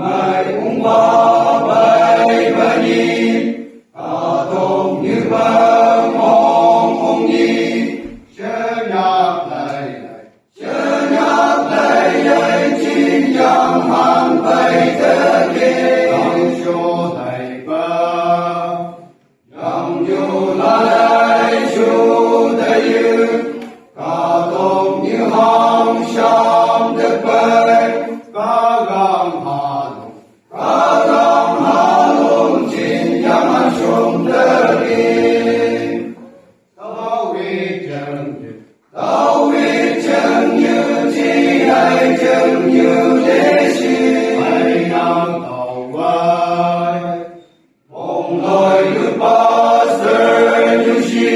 Ai cũng có bảy và nhi, cả tôn như vang mong ông nhi, chớ nhạc lại chính yang hàng bảy thế kia, yang cho thầy ba, yang dù lại chú thầy yêu, cả tôn như hồng sam đất bảy, cả gang hà lùng chính yang an chung đất kia, tao biết chân như chi hay chân như lễ sĩ, hãy ngang tàu vai, mong lời Đức Pastor như chi,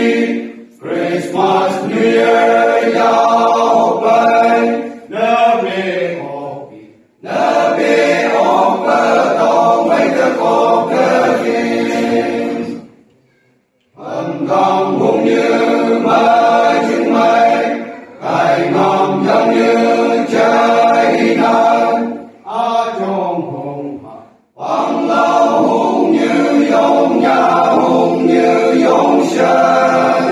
Christmas New Year giao bay, nơ bê hộp cơ tàu mấy cơ cột cơ kim, phần gom cũng như mây chứng mây, cài ngom giống như trời nắng, trong hùng hoàng lao hùng như dòng nhà hùng như dòng sơn,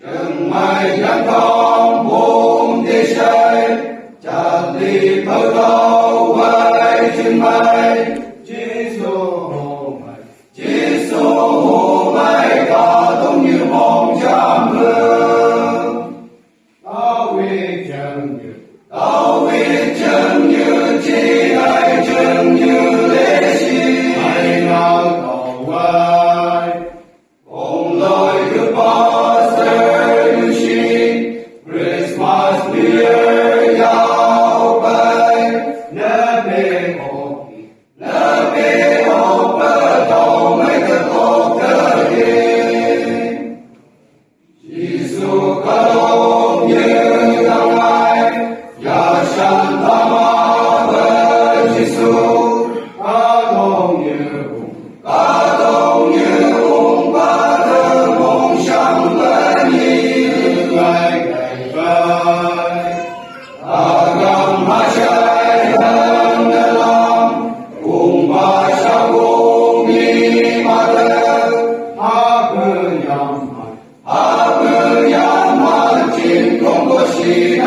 chừng mai đang con buông đi say, chặt đi thơ câu vai chừng mai, Giêsu hồ mây cả đông như mong trăm hương, tao biết chân như chi hay chân như lễ sĩ, hãy ngang tàu vai, cùng lời Đức Pastor như chi, Christmas New Year giao bay, nơ bê hộp cơ tàu mấy cơ cột cơ kim, Giêsu cả đông như thằng ai, ya sanh tham ma bên Giêsu, cả đông như hùng ba thơ mong sanh bên nhi, ngày ngày vai, agam ma chạy thân đa lam, cùng ba sao cùng ni ma thơ, ha bư yam man, chính không có gì